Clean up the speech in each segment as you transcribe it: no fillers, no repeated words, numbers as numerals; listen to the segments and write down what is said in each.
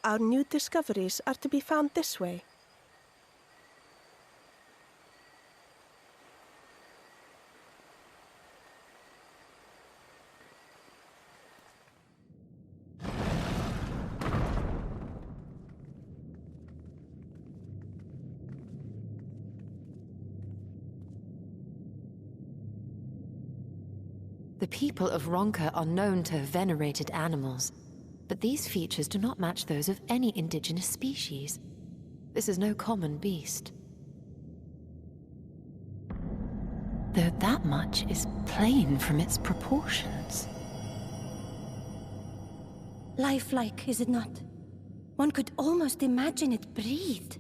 Our new discoveries are to be found this way. The people of Ronka are known to have venerated animals, but these features do not match those of any indigenous species. This is no common beast. Though that much is plain from its proportions. Lifelike, is it not? One could almost imagine it breathed.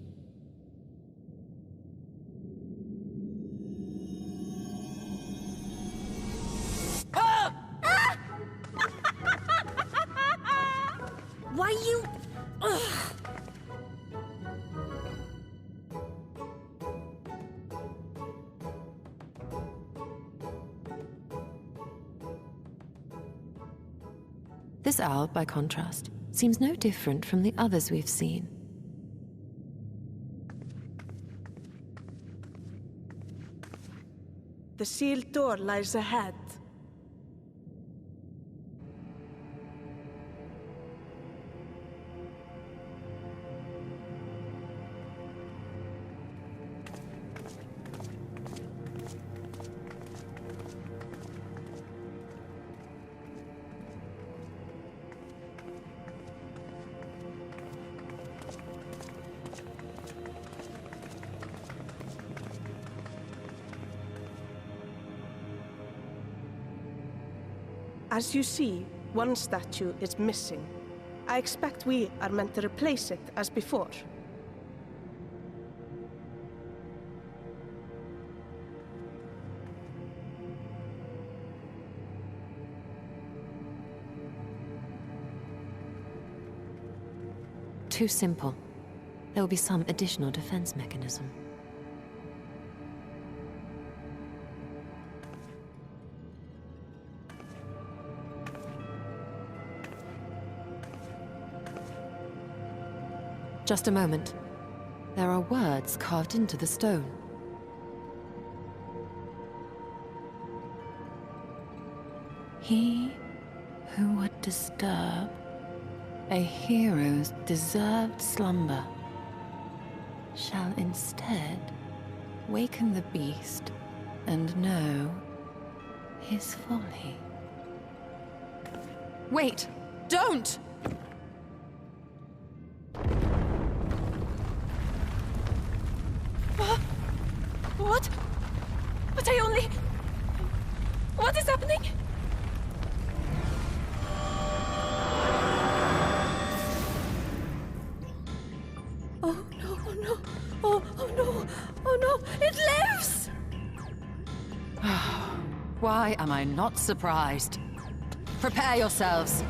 Why you... Ugh. This owl, by contrast, seems no different from the others we've seen. The sealed door lies ahead. As you see, one statue is missing. I expect we are meant to replace it as before. Too simple. There will be some additional defense mechanism. Just a moment. There are words carved into the stone. He who would disturb a hero's deserved slumber shall instead waken the beast and know his folly. Wait! Don't! What? But I only... What is happening? Oh no, oh no, oh no, oh no, it lives! Why am I not surprised? Prepare yourselves.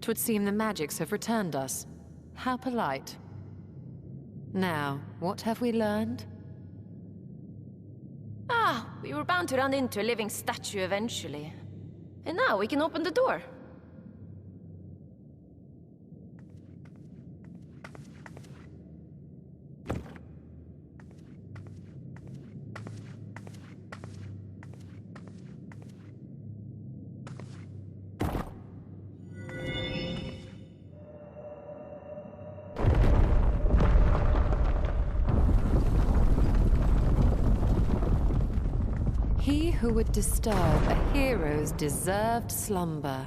Twould seem the magics have returned us. How polite. Now, what have we learned? We were bound to run into a living statue eventually. And now we can open the door. He who would disturb a hero's deserved slumber.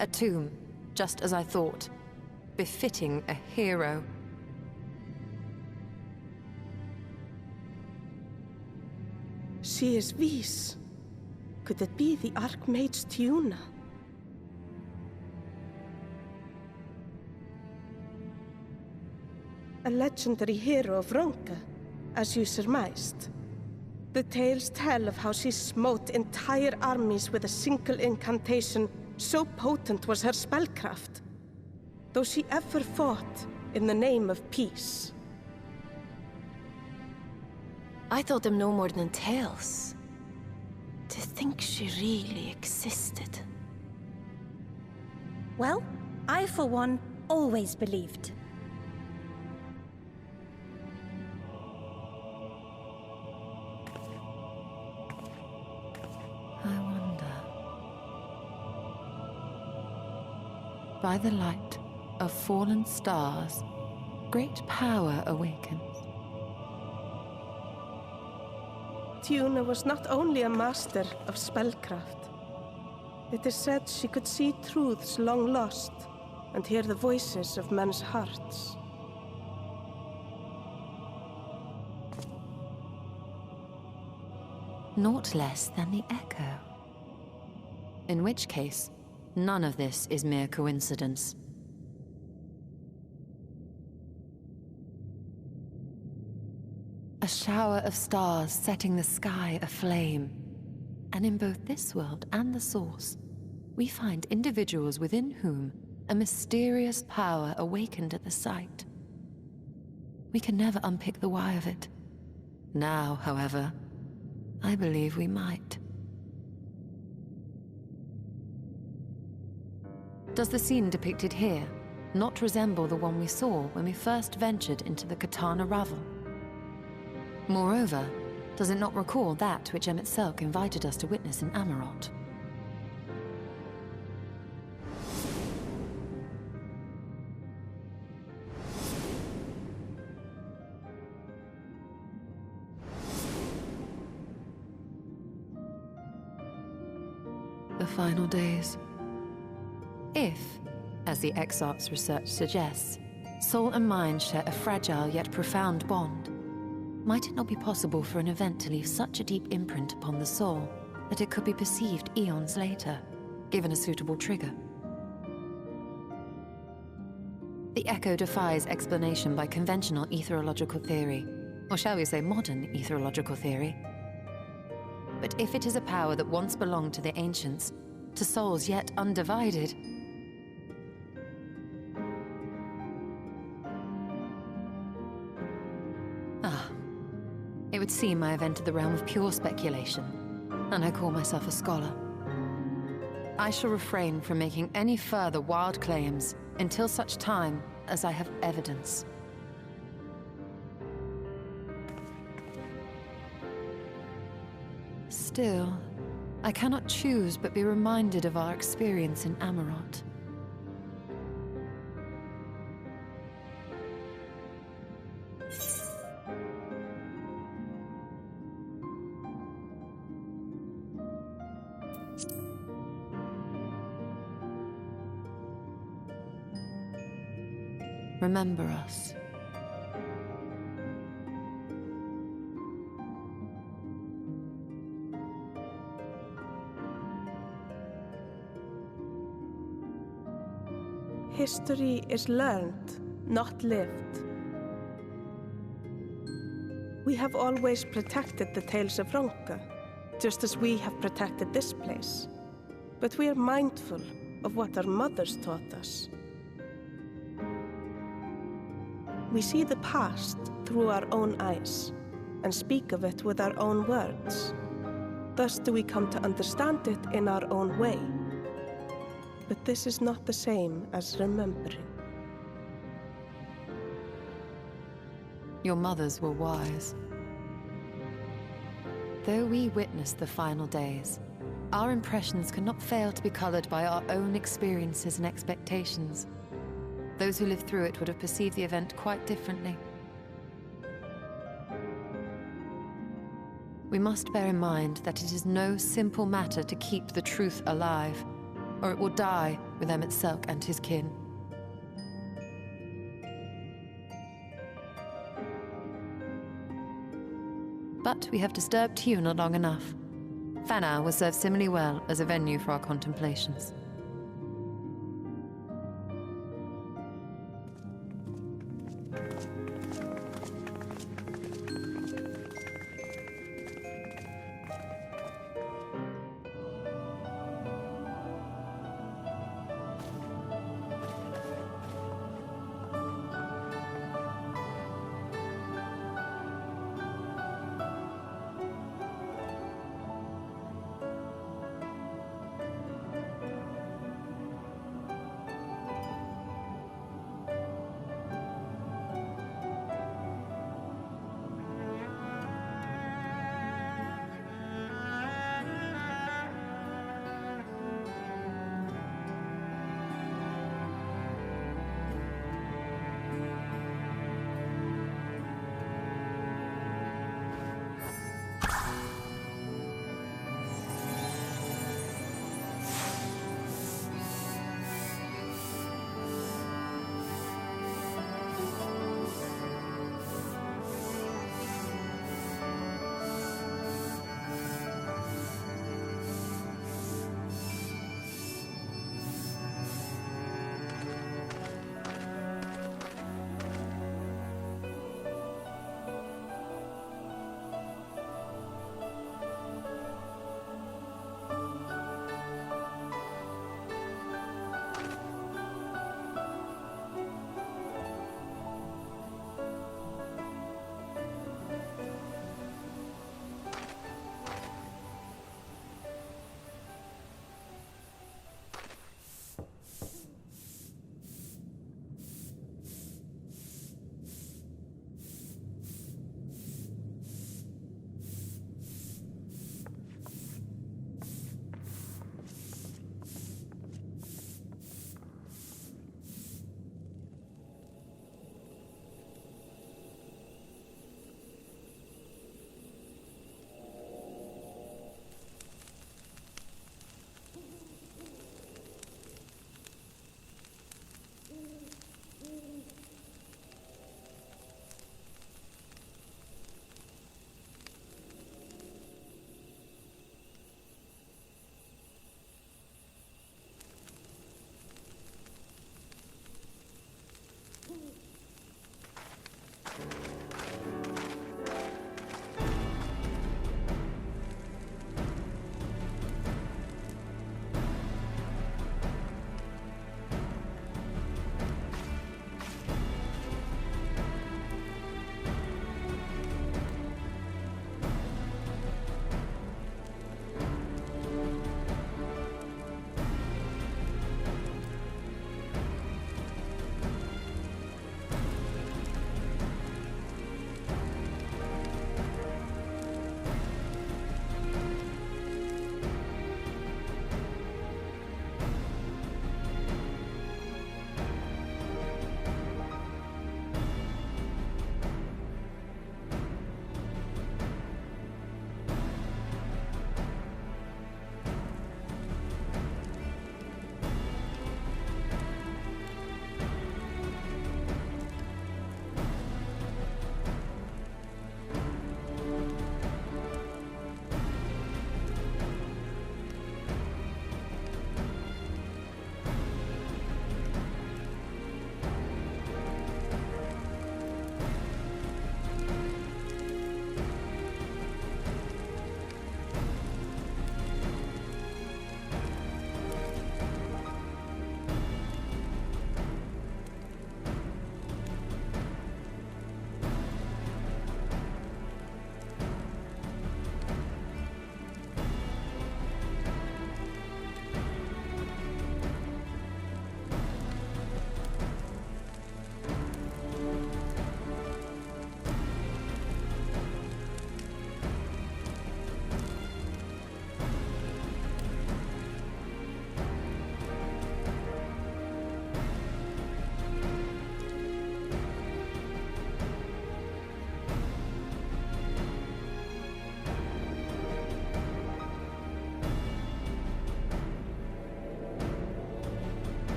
A tomb, just as I thought. Befitting a hero. She is Vis. Could it be the Archmage Tiuna? A legendary hero of Ronka, as you surmised. The tales tell of how she smote entire armies with a single incantation, so potent was her spellcraft. Though she ever fought in the name of peace. I thought them no more than tales. To think she really existed. Well, I for one always believed. I wonder. By the light of fallen stars, great power awakens. Tiuna was not only a master of spellcraft. It is said she could see truths long lost and hear the voices of men's hearts. Naught less than the echo. In which case, none of this is mere coincidence. A shower of stars setting the sky aflame. And in both this world and the Source, we find individuals within whom a mysterious power awakened at the sight. We can never unpick the why of it. Now, however, I believe we might. Does the scene depicted here not resemble the one we saw when we first ventured into the Katana Ravel? Moreover, does it not recall that which Emmett Selk invited us to witness in Amarot? The final days. If, as the Exarch's research suggests, soul and mind share a fragile yet profound bond, might it not be possible for an event to leave such a deep imprint upon the soul that it could be perceived eons later, given a suitable trigger? The echo defies explanation by conventional etherological theory, or shall we say modern etherological theory. But if it is a power that once belonged to the ancients, to souls yet undivided, it would seem I have entered the realm of pure speculation, and I call myself a scholar. I shall refrain from making any further wild claims until such time as I have evidence. Still, I cannot choose but be reminded of our experience in Amarot. Remember us. History is learned, not lived. We have always protected the tales of Ronka, just as we have protected this place. But we are mindful of what our mothers taught us. We see the past through our own eyes and speak of it with our own words. Thus do we come to understand it in our own way. But this is not the same as remembering. Your mothers were wise. Though we witnessed the final days, our impressions cannot fail to be colored by our own experiences and expectations. Those who lived through it would have perceived the event quite differently. We must bear in mind that it is no simple matter to keep the truth alive, or it will die with Emet-Selch and his kin. But we have disturbed Tuna long enough. Fana will serve similarly well as a venue for our contemplations.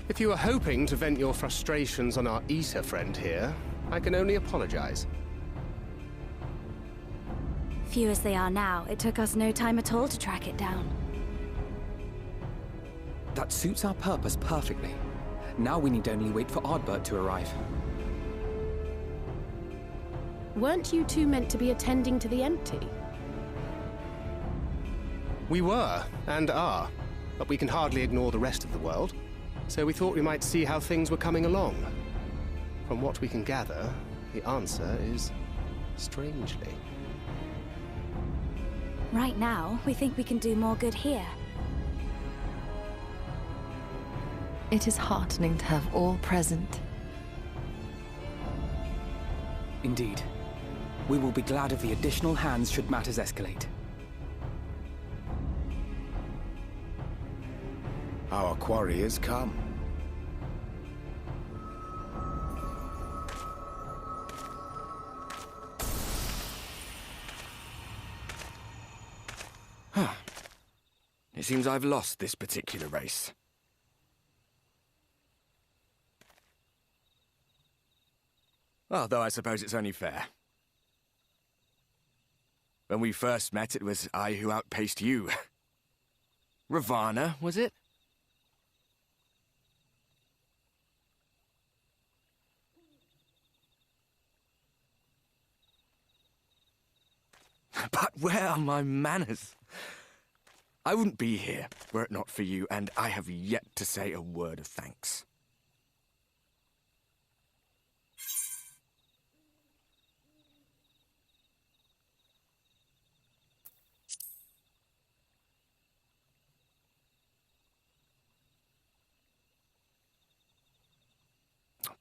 If you were hoping to vent your frustrations on our Aesir friend here, I can only apologize. Few as they are now, it took us no time at all to track it down. That suits our purpose perfectly. Now we need only wait for Ardbert to arrive. Weren't you two meant to be attending to the empty? We were, and are, but we can hardly ignore the rest of the world. So we thought we might see how things were coming along. From what we can gather, the answer is strangely. Right now, we think we can do more good here. It is heartening to have all present. Indeed. We will be glad of the additional hands should matters escalate. Our quarry has come. It seems I've lost this particular race. Although I suppose it's only fair. When we first met, it was I who outpaced you. Ravana, was it? But where are my manners? I wouldn't be here were it not for you, and I have yet to say a word of thanks.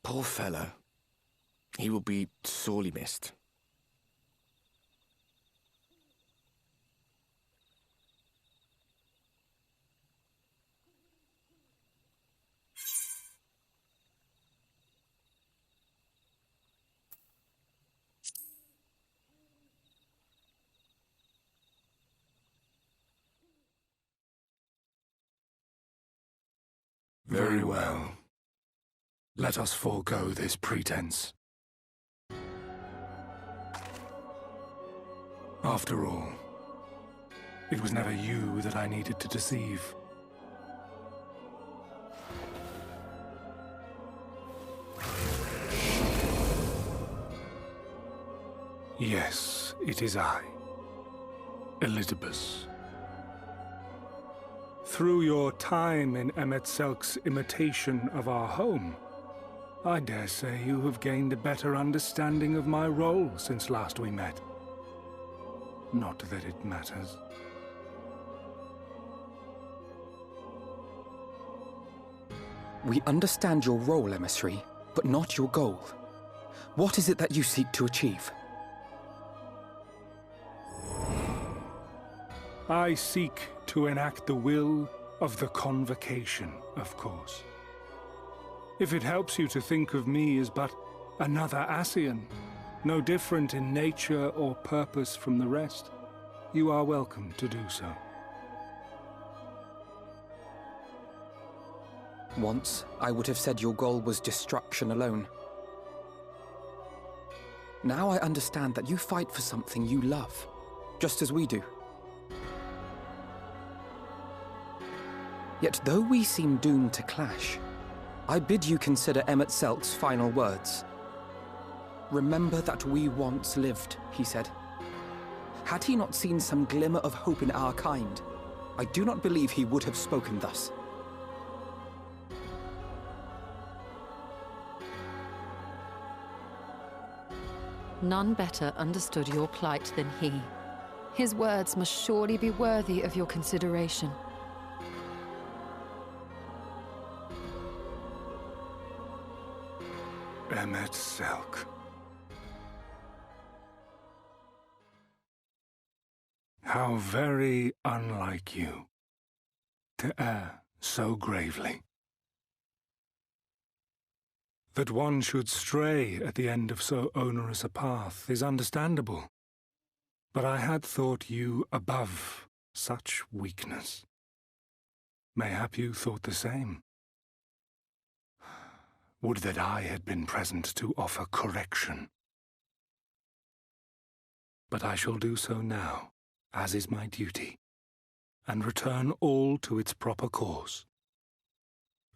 Poor fellow. He will be sorely missed. Very well. Let us forego this pretense. After all, it was never you that I needed to deceive. Yes, it is I, Elizabeth. Through your time in Emet-Selk's imitation of our home, I dare say you have gained a better understanding of my role since last we met. Not that it matters. We understand your role, emissary, but not your goal. What is it that you seek to achieve? I seek to enact the will of the Convocation, of course. If it helps you to think of me as but another Ascian, no different in nature or purpose from the rest, you are welcome to do so. Once, I would have said your goal was destruction alone. Now I understand that you fight for something you love, just as we do. Yet though we seem doomed to clash, I bid you consider Emet-Selk's final words. Remember that we once lived, he said. Had he not seen some glimmer of hope in our kind, I do not believe he would have spoken thus. None better understood your plight than he. His words must surely be worthy of your consideration. Emet-Selk. How very unlike you to err so gravely. That one should stray at the end of so onerous a path is understandable, but I had thought you above such weakness. Mayhap you thought the same. Would that I had been present to offer correction. But I shall do so now, as is my duty, and return all to its proper course.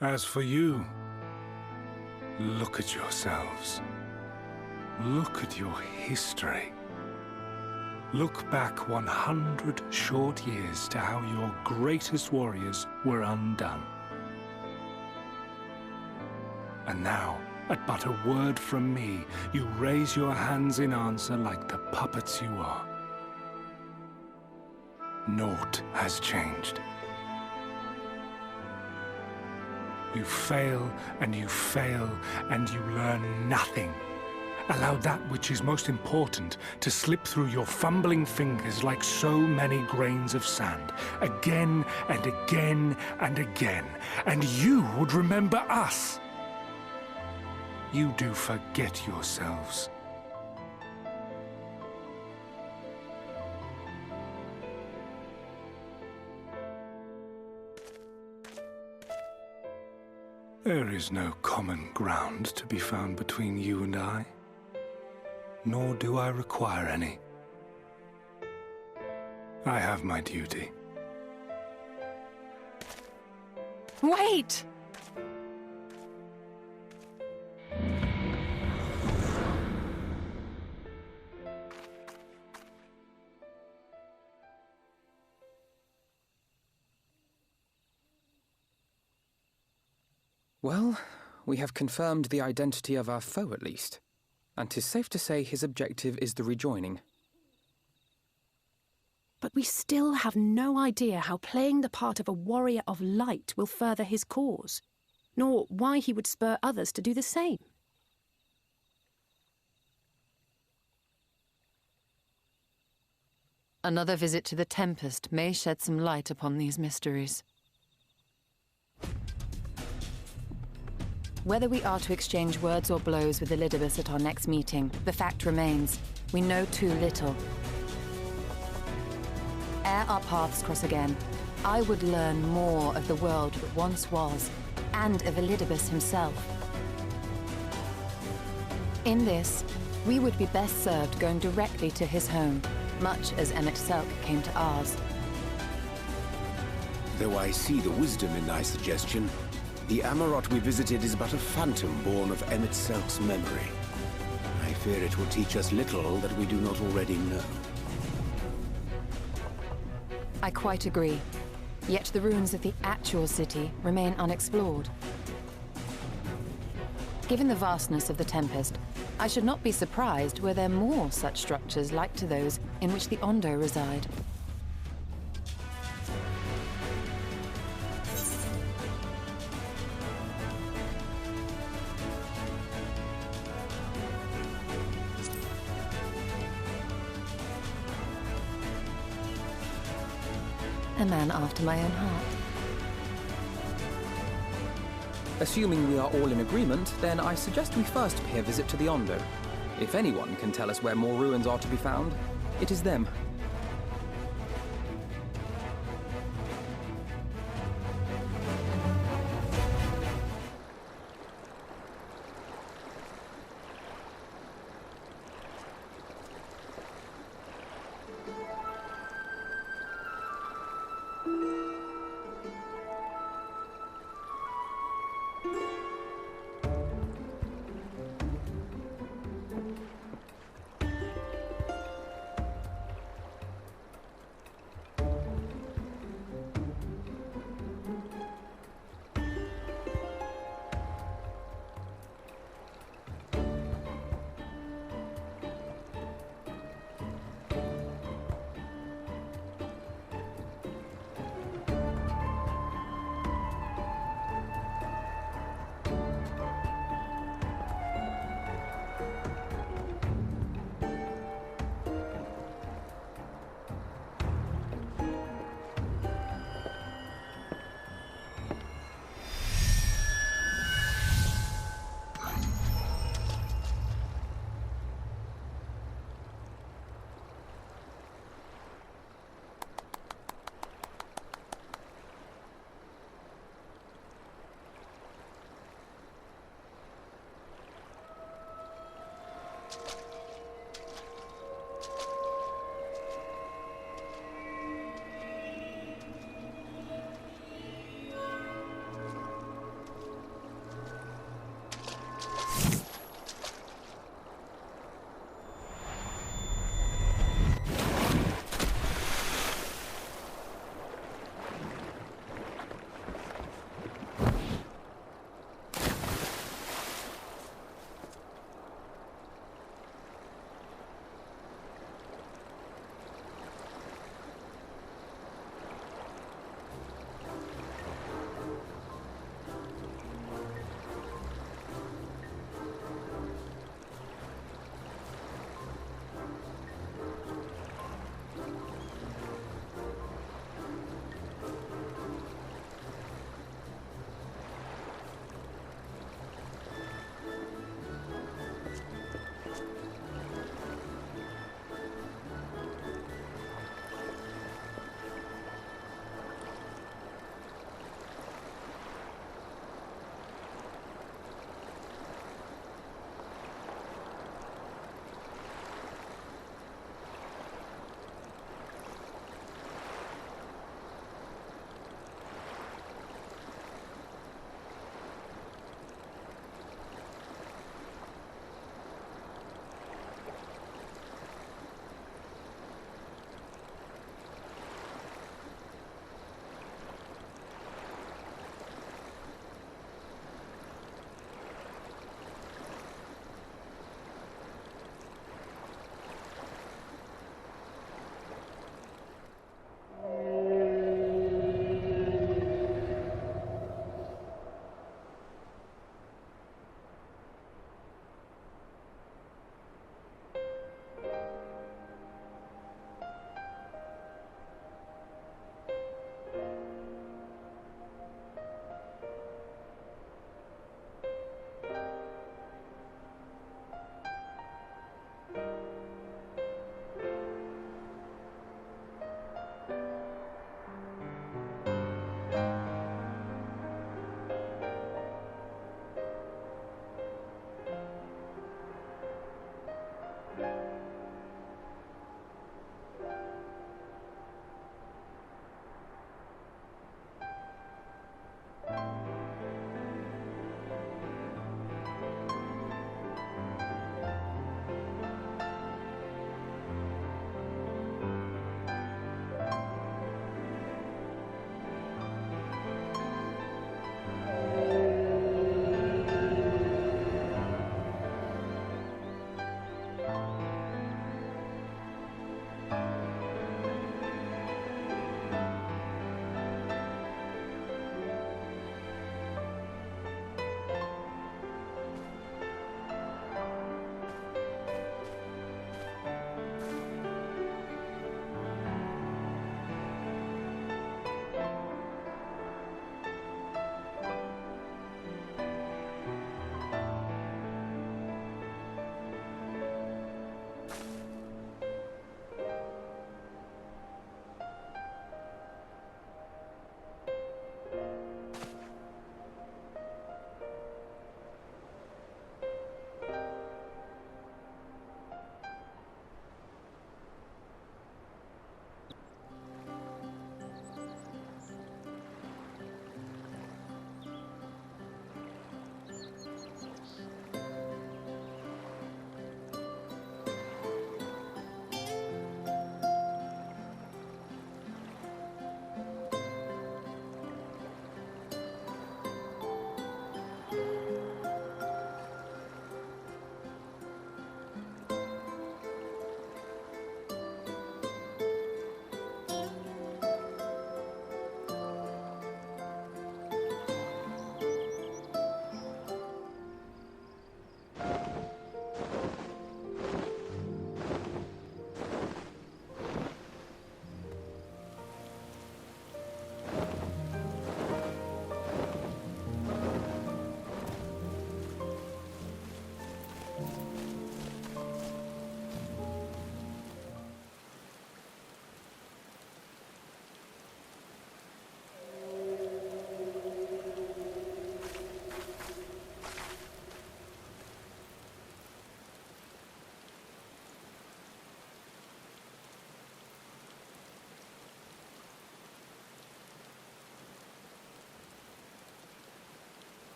As for you, look at yourselves. Look at your history. Look back 100 short years to how your greatest warriors were undone. And now, at but a word from me, you raise your hands in answer like the puppets you are. Naught has changed. You fail, and you fail, and you learn nothing. Allow that which is most important to slip through your fumbling fingers like so many grains of sand, again and again and again, and you would remember us. You do forget yourselves. There is no common ground to be found between you and I, nor do I require any. I have my duty. Wait! Well, we have confirmed the identity of our foe at least, and 'tis safe to say his objective is the rejoining. But we still have no idea how playing the part of a warrior of light will further his cause, nor why he would spur others to do the same. Another visit to the Tempest may shed some light upon these mysteries. Whether we are to exchange words or blows with Elidibus at our next meeting, the fact remains, we know too little. Ere our paths cross again, I would learn more of the world that once was, and of Elidibus himself. In this, we would be best served going directly to his home, much as Emmett Selk came to ours. Though I see the wisdom in thy suggestion, the Amarot we visited is but a phantom born of Emmett Selk's memory. I fear it will teach us little that we do not already know. I quite agree. Yet the ruins of the actual city remain unexplored. Given the vastness of the Tempest, I should not be surprised were there more such structures like to those in which the Ondo reside. A man after my own heart. Assuming we are all in agreement, then I suggest we first pay a visit to the Ondo. If anyone can tell us where more ruins are to be found, it is them.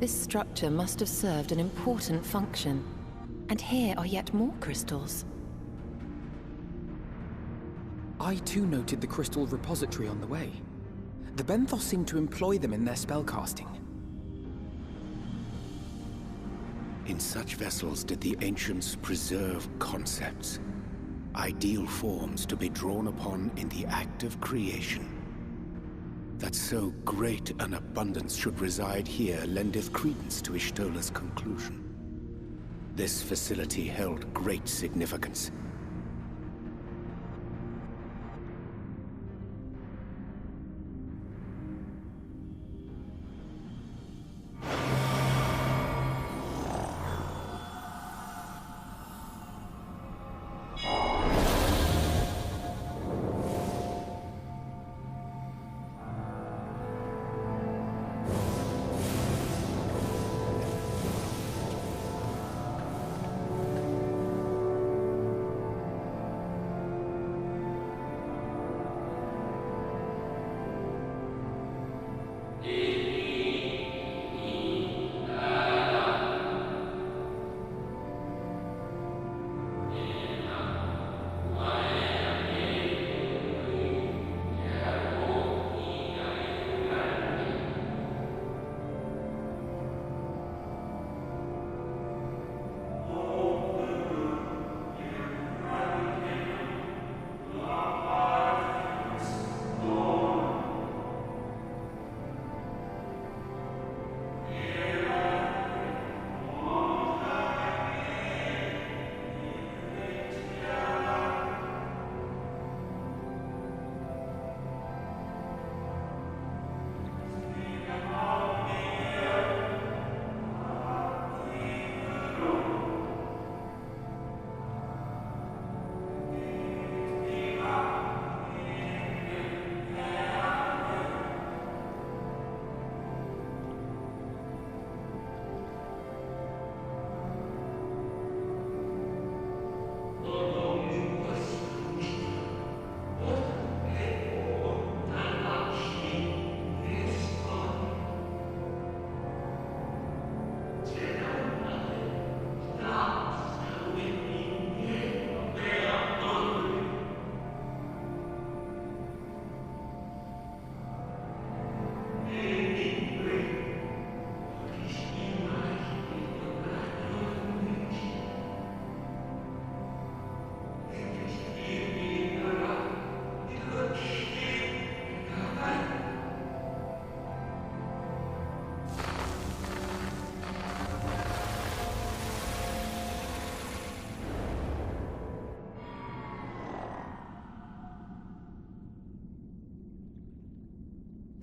This structure must have served an important function. And here are yet more crystals. I too noted the crystal repository on the way. The Benthos seem to employ them in their spellcasting. In such vessels did the ancients preserve concepts, ideal forms to be drawn upon in the act of creation. That so great an abundance should reside here lendeth credence to Ishtola's conclusion. This facility held great significance.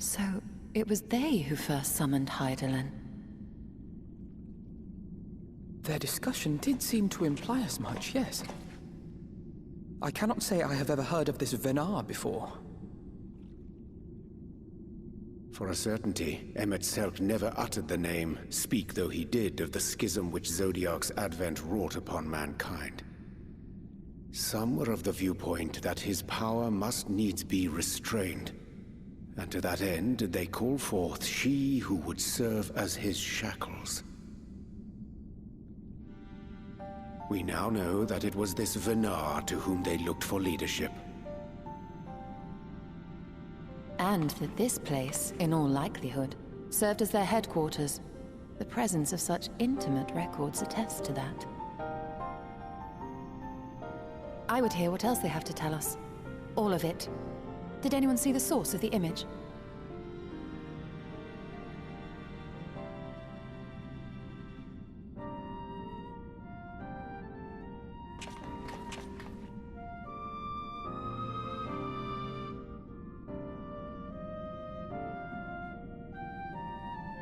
So, it was they who first summoned Hydaelyn. Their discussion did seem to imply as much, yes. I cannot say I have ever heard of this Venar before. For a certainty, Emet-Selch never uttered the name, speak though he did of the schism which Zodiark's advent wrought upon mankind. Some were of the viewpoint that his power must needs be restrained, and to that end did they call forth she who would serve as his shackles. We now know that it was this Venar to whom they looked for leadership. And that this place, in all likelihood, served as their headquarters. The presence of such intimate records attests to that. I would hear what else they have to tell us. All of it. Did anyone see the source of the image?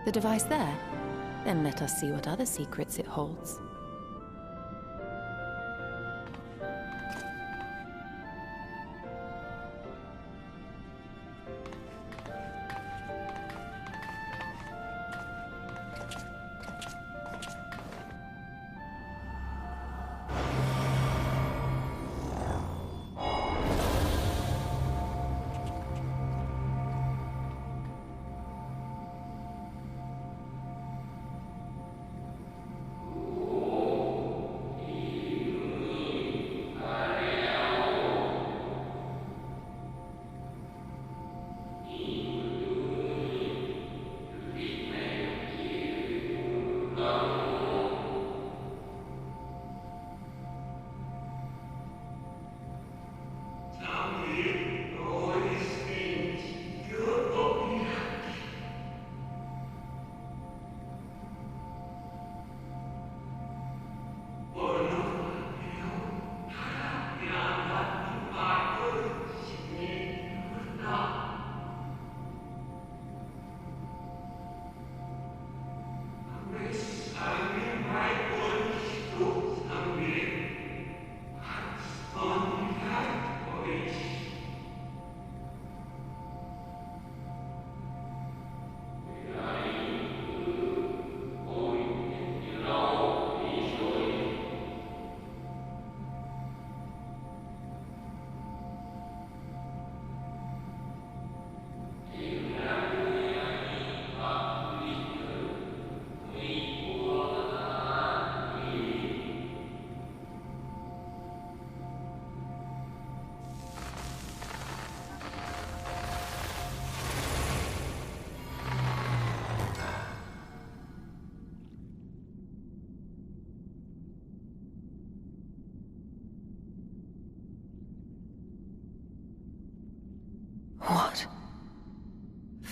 The device there? Then let us see what other secrets it holds.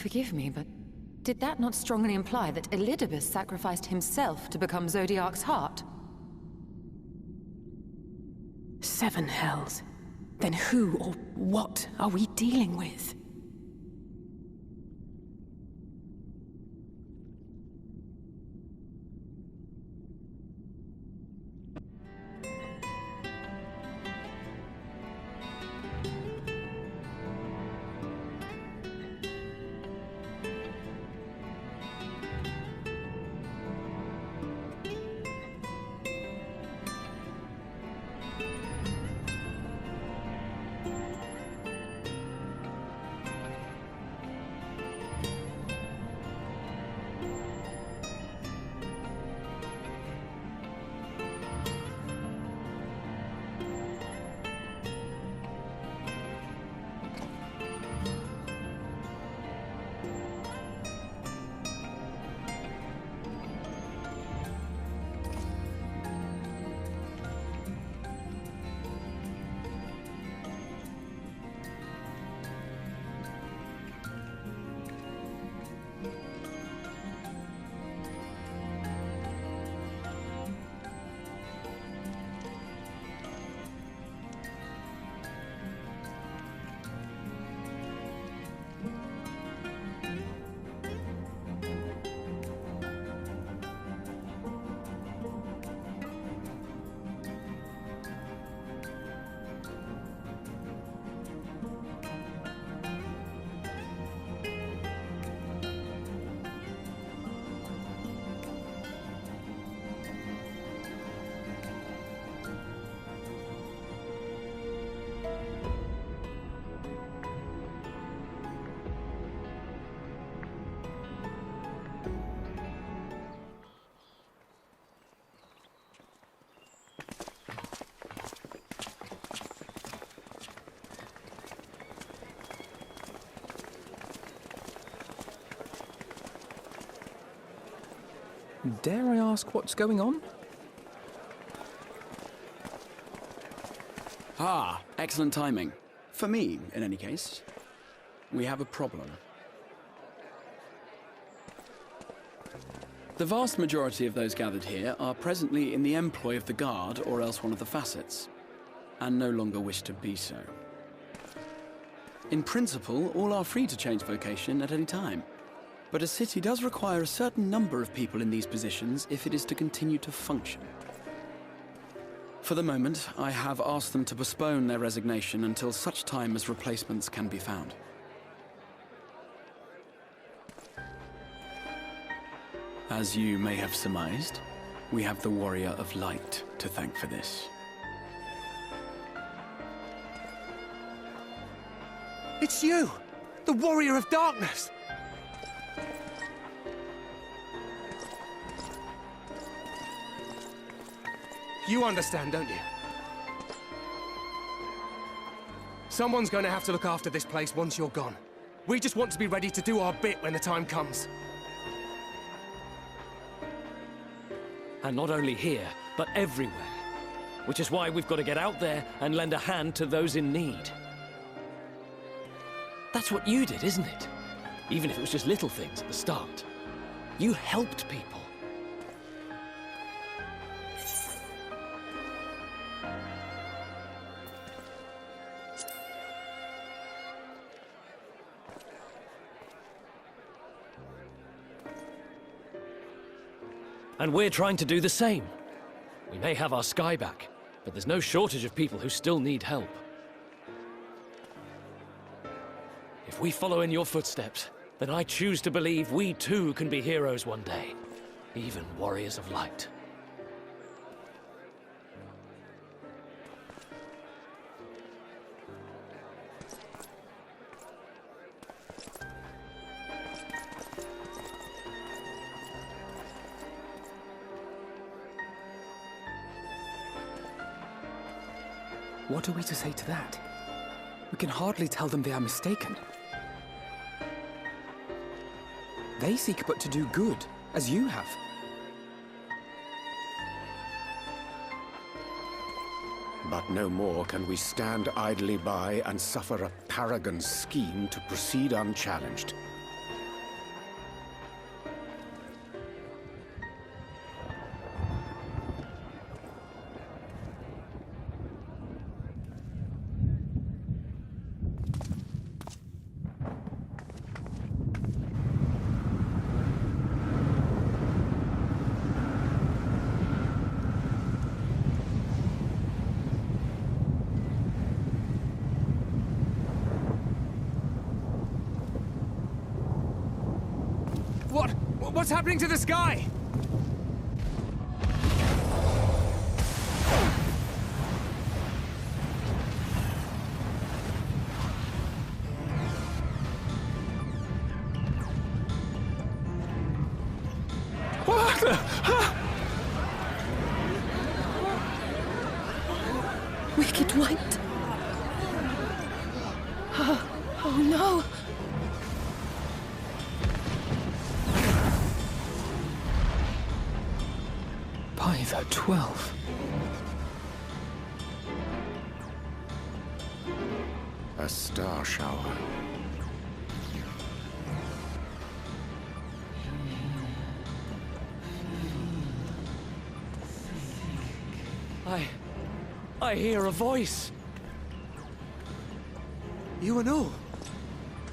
Forgive me, but did that not strongly imply that Elidibus sacrificed himself to become Zodiark's heart? 7 hells. Then who or what are we dealing with? Dare I ask what's going on? Ah, excellent timing. For me, in any case. We have a problem. The vast majority of those gathered here are presently in the employ of the Guard or else one of the facets, and no longer wish to be so. In principle, all are free to change vocation at any time. But a city does require a certain number of people in these positions if it is to continue to function. For the moment, I have asked them to postpone their resignation until such time as replacements can be found. As you may have surmised, we have the Warrior of Light to thank for this. It's you! The Warrior of Darkness! You understand, don't you? Someone's going to have to look after this place once you're gone. We just want to be ready to do our bit when the time comes. And not only here, but everywhere. Which is why we've got to get out there and lend a hand to those in need. That's what you did, isn't it? Even if it was just little things at the start. You helped people. And we're trying to do the same. We may have our sky back, but there's no shortage of people who still need help. If we follow in your footsteps, then I choose to believe we too can be heroes one day. Even warriors of light. What are we to say to that? We can hardly tell them they are mistaken. They seek but to do good, as you have. But no more can we stand idly by and suffer a paragon's scheme to proceed unchallenged. What's happening to the sky? Wicked White. Oh no! By the 12. A star shower. I hear a voice. You and all?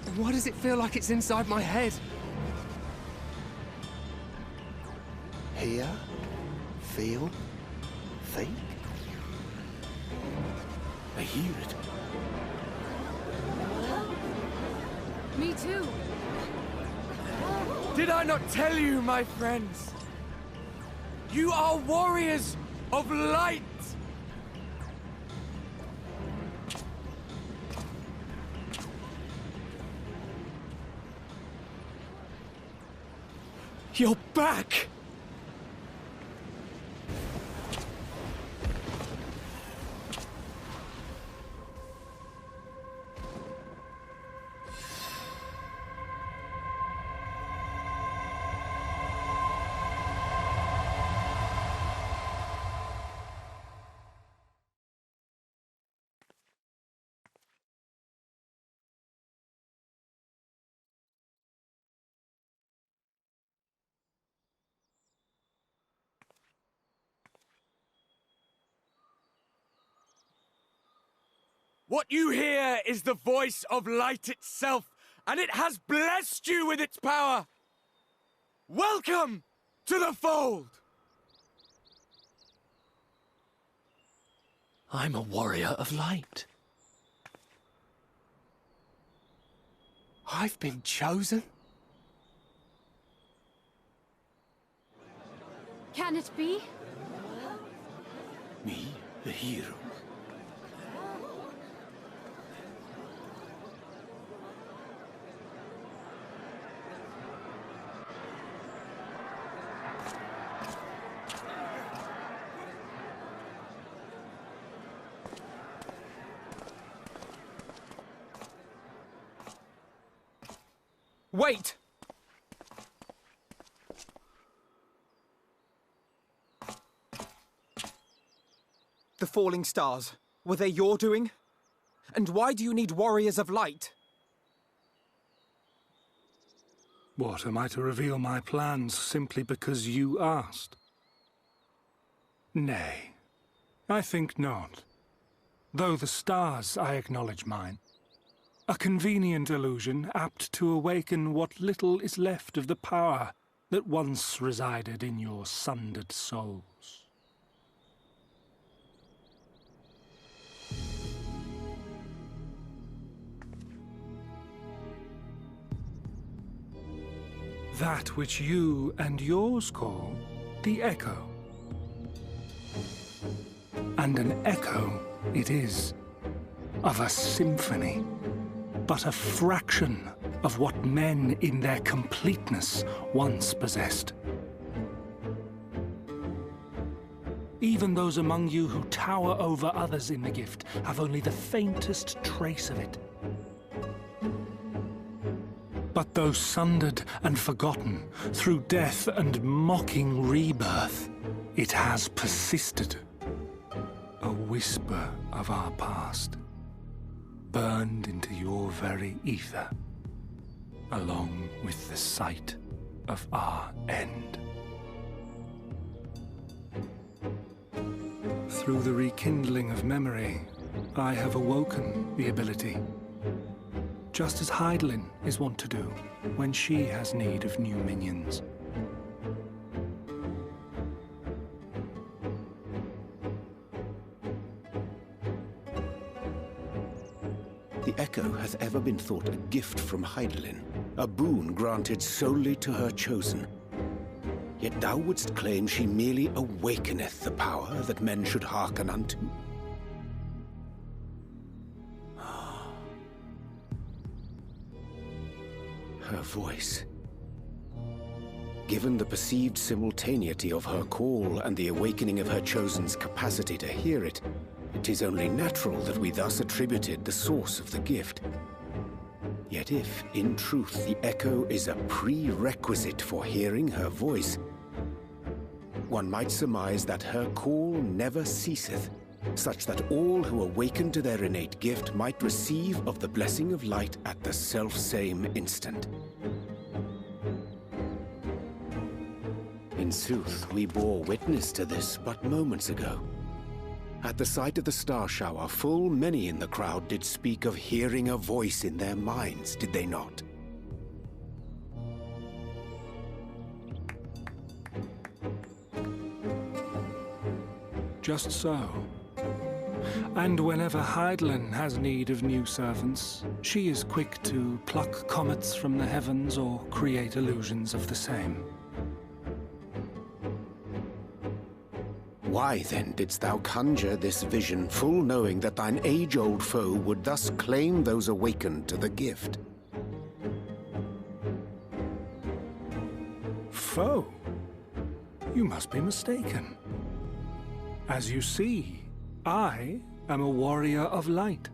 And why does it feel like it's inside my head? Hear, feel, think? I hear it. Me too. Did I not tell you, my friends? You are warriors of light! You're back! What you hear is the voice of light itself, and it has blessed you with its power. Welcome to the fold! I'm a warrior of light. I've been chosen? Can it be? Me, the hero. Wait! The falling stars, were they your doing? And why do you need warriors of light? What, am I to reveal my plans simply because you asked? Nay, I think not. Though the stars, I acknowledge mine. A convenient illusion, apt to awaken what little is left of the power that once resided in your sundered souls. That which you and yours call the echo. And an echo it is, of a symphony. But a fraction of what men in their completeness once possessed. Even those among you who tower over others in the gift have only the faintest trace of it. But though sundered and forgotten through death and mocking rebirth, it has persisted. A whisper of our past. Burned into your very ether, along with the sight of our end. Through the rekindling of memory, I have awoken the ability, just as Hydaelyn is wont to do when she has need of new minions. The the Echo hath ever been thought a gift from Hydaelyn, a boon granted solely to her chosen. Yet thou wouldst claim she merely awakeneth the power that men should hearken unto? Her voice. Given the perceived simultaneity of her call and the awakening of her chosen's capacity to hear it, it is only natural that we thus attributed the source of the gift. Yet if, in truth, the Echo is a prerequisite for hearing her voice, one might surmise that her call never ceaseth, such that all who awaken to their innate gift might receive of the blessing of light at the self-same instant. In sooth, we bore witness to this but moments ago. At the sight of the star shower, full many in the crowd did speak of hearing a voice in their minds, did they not? Just so. And whenever Hydaelyn has need of new servants, she is quick to pluck comets from the heavens or create illusions of the same. Why then didst thou conjure this vision, full knowing that thine age-old foe would thus claim those awakened to the gift? Foe? You must be mistaken. As you see, I am a warrior of light.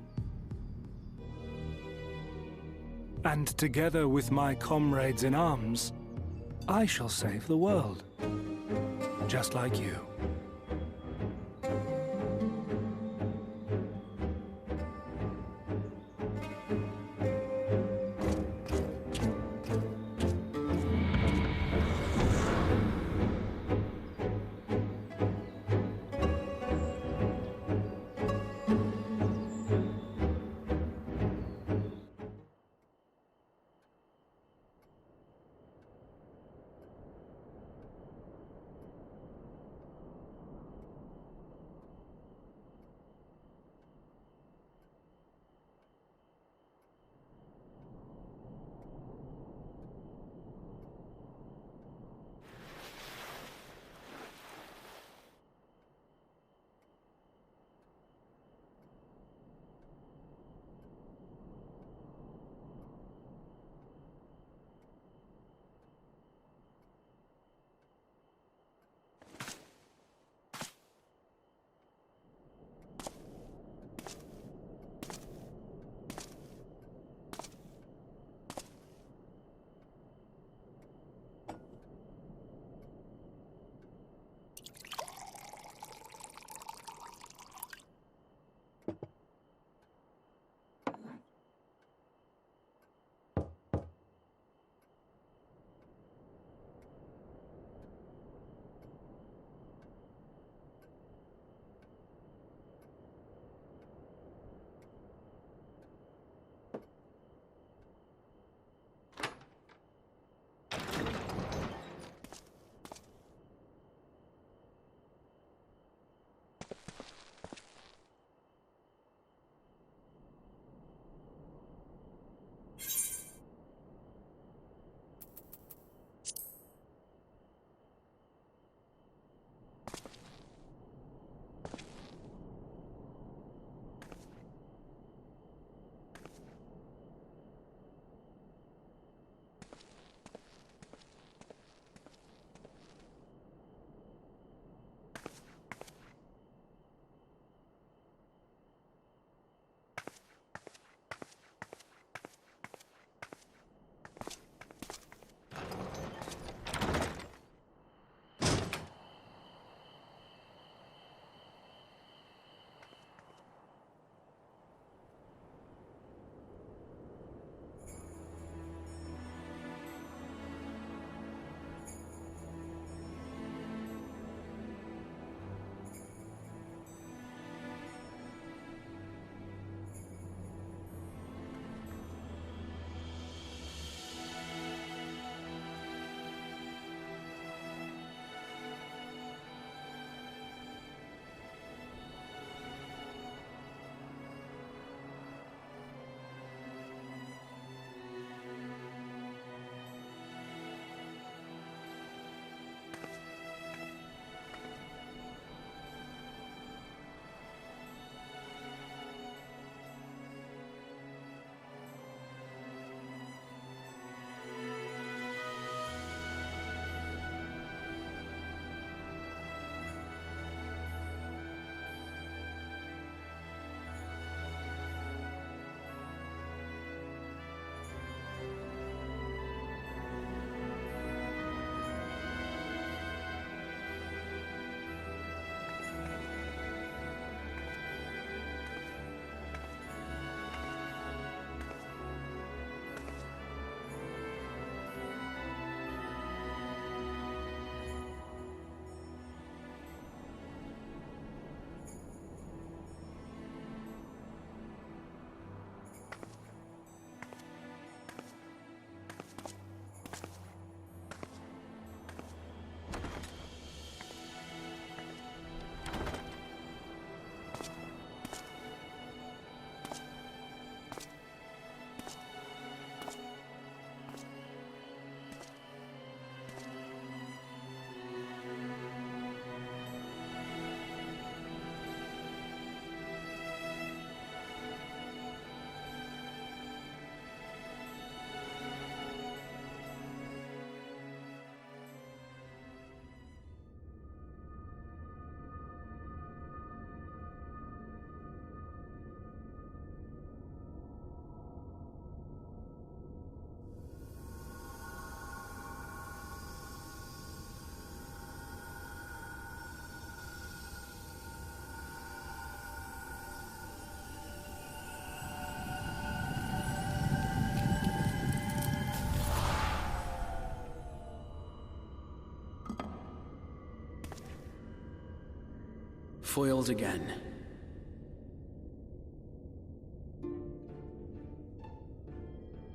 And together with my comrades in arms, I shall save the world. Just like you. Foiled again.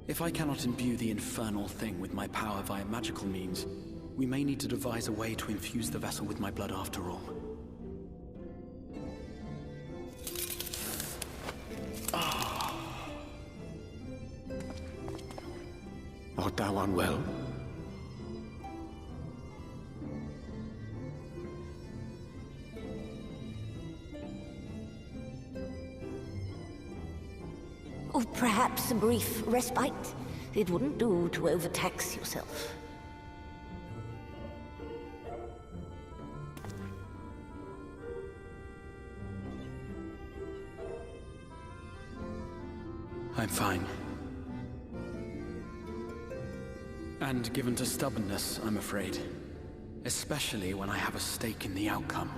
If I cannot imbue the infernal thing with my power via magical means, we may need to devise a way to infuse the vessel with my blood after all. Art thou unwell? Oh, perhaps a brief respite. It wouldn't do to overtax yourself. I'm fine. And given to stubbornness, I'm afraid. Especially when I have a stake in the outcome.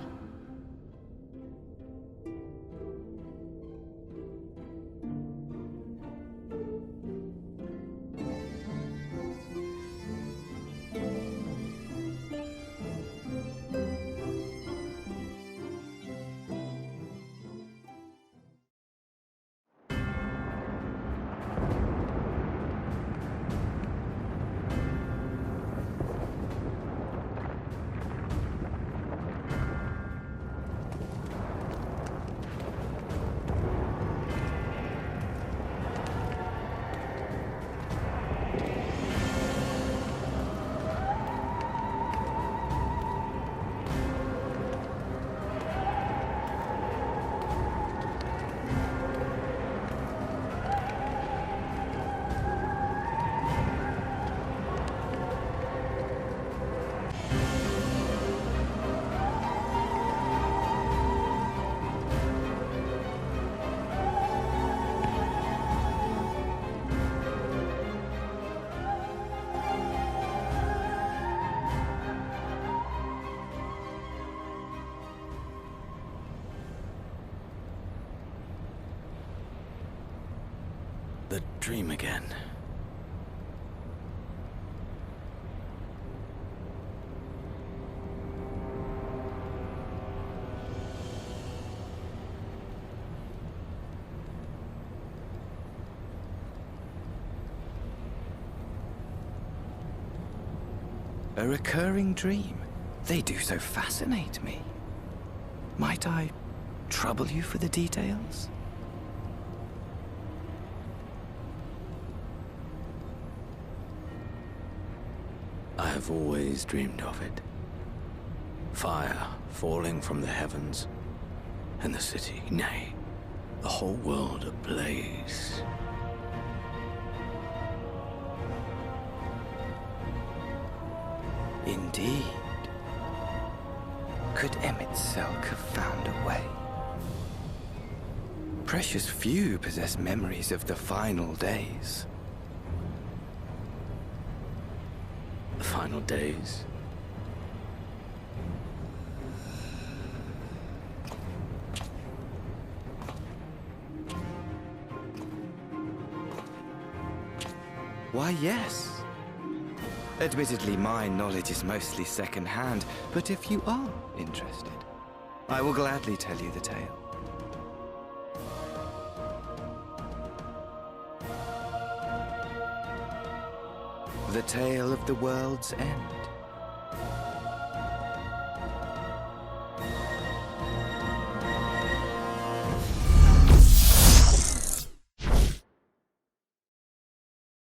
The dream again. A recurring dream? They do so fascinate me. Might I trouble you for the details? I have always dreamed of it. Fire falling from the heavens, and the city, nay, the whole world ablaze. Indeed. Could Emmett Selk have found a way? Precious few possess memories of the final days. The final days? Why, yes. Admittedly, my knowledge is mostly second-hand, but if you are interested, I will gladly tell you the tale. The tale of the world's end.